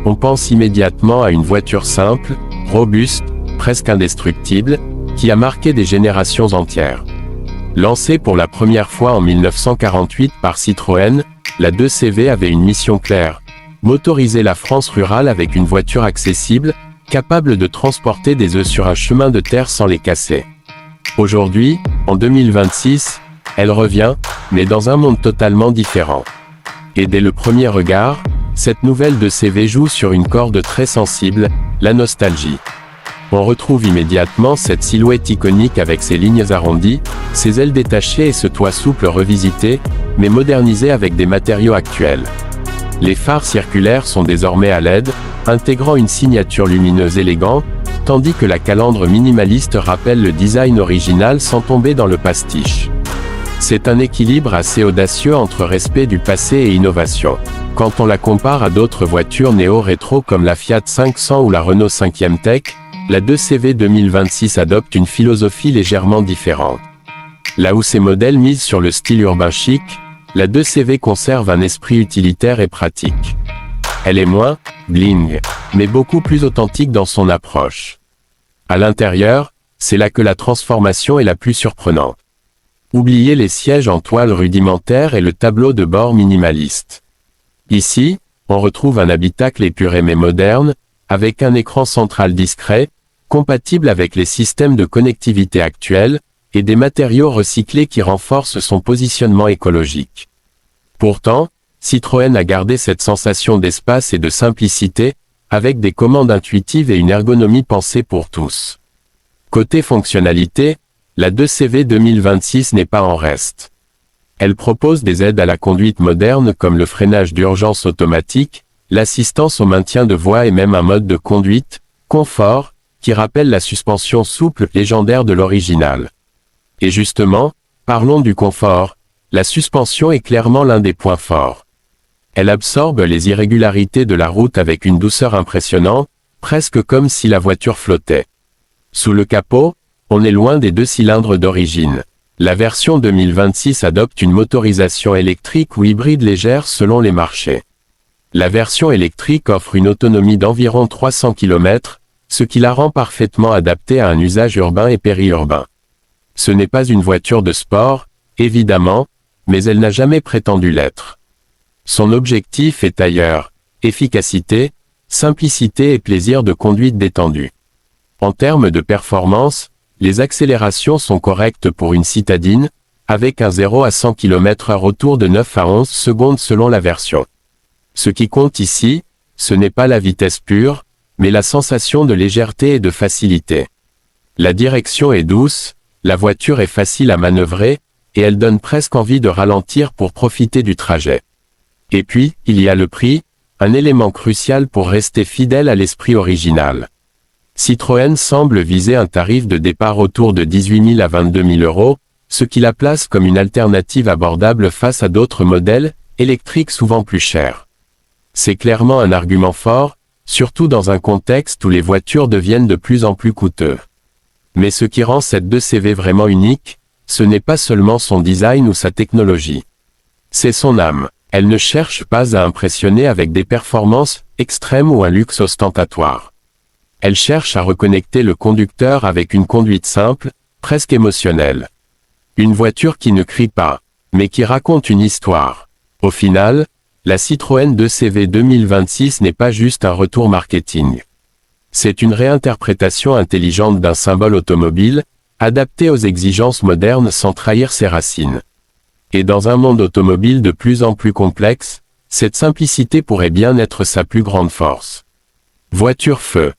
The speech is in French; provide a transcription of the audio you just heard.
on pense immédiatement à une voiture simple, robuste, presque indestructible, qui a marqué des générations entières. Lancée pour la première fois en 1948 par Citroën, la 2CV avait une mission claire: motoriser la France rurale avec une voiture accessible, capable de transporter des œufs sur un chemin de terre sans les casser. Aujourd'hui, en 2026, elle revient, mais dans un monde totalement différent. Et dès le premier regard, cette nouvelle 2CV joue sur une corde très sensible, la nostalgie. On retrouve immédiatement cette silhouette iconique avec ses lignes arrondies, ses ailes détachées et ce toit souple revisité, mais modernisé avec des matériaux actuels. Les phares circulaires sont désormais à LED, intégrant une signature lumineuse élégante, tandis que la calandre minimaliste rappelle le design original sans tomber dans le pastiche. C'est un équilibre assez audacieux entre respect du passé et innovation. Quand on la compare à d'autres voitures néo-rétro comme la Fiat 500 ou la Renault 5e Tech, la 2CV 2026 adopte une philosophie légèrement différente. Là où ces modèles misent sur le style urbain chic, la 2CV conserve un esprit utilitaire et pratique. Elle est moins bling, mais beaucoup plus authentique dans son approche. À l'intérieur, c'est là que la transformation est la plus surprenante. Oubliez les sièges en toile rudimentaire et le tableau de bord minimaliste. Ici, on retrouve un habitacle épuré mais moderne, avec un écran central discret, compatible avec les systèmes de connectivité actuels, et des matériaux recyclés qui renforcent son positionnement écologique. Pourtant, Citroën a gardé cette sensation d'espace et de simplicité, avec des commandes intuitives et une ergonomie pensée pour tous. Côté fonctionnalité, la 2CV 2026 n'est pas en reste. Elle propose des aides à la conduite moderne comme le freinage d'urgence automatique, l'assistance au maintien de voie et même un mode de conduite, confort, qui rappelle la suspension souple légendaire de l'original. Et justement, parlons du confort, la suspension est clairement l'un des points forts. Elle absorbe les irrégularités de la route avec une douceur impressionnante, presque comme si la voiture flottait. Sous le capot, on est loin des 2 cylindres d'origine. La version 2026 adopte une motorisation électrique ou hybride légère selon les marchés. La version électrique offre une autonomie d'environ 300 km, ce qui la rend parfaitement adaptée à un usage urbain et périurbain. Ce n'est pas une voiture de sport, évidemment, mais elle n'a jamais prétendu l'être. Son objectif est ailleurs: efficacité, simplicité et plaisir de conduite détendu. En termes de performance, les accélérations sont correctes pour une citadine, avec un 0 à 100 km/h autour de 9 à 11 secondes selon la version. Ce qui compte ici, ce n'est pas la vitesse pure, mais la sensation de légèreté et de facilité. La direction est douce, la voiture est facile à manœuvrer, et elle donne presque envie de ralentir pour profiter du trajet. Et puis, il y a le prix, un élément crucial pour rester fidèle à l'esprit original. Citroën semble viser un tarif de départ autour de 18 000 à 22 000 euros, ce qui la place comme une alternative abordable face à d'autres modèles, électriques souvent plus chers. C'est clairement un argument fort, surtout dans un contexte où les voitures deviennent de plus en plus coûteuses. Mais ce qui rend cette 2CV vraiment unique, ce n'est pas seulement son design ou sa technologie. C'est son âme. Elle ne cherche pas à impressionner avec des performances extrêmes ou un luxe ostentatoire. Elle cherche à reconnecter le conducteur avec une conduite simple, presque émotionnelle. Une voiture qui ne crie pas, mais qui raconte une histoire. Au final, la Citroën 2CV 2026 n'est pas juste un retour marketing. C'est une réinterprétation intelligente d'un symbole automobile, adapté aux exigences modernes sans trahir ses racines. Et dans un monde automobile de plus en plus complexe, cette simplicité pourrait bien être sa plus grande force. Voiture feu.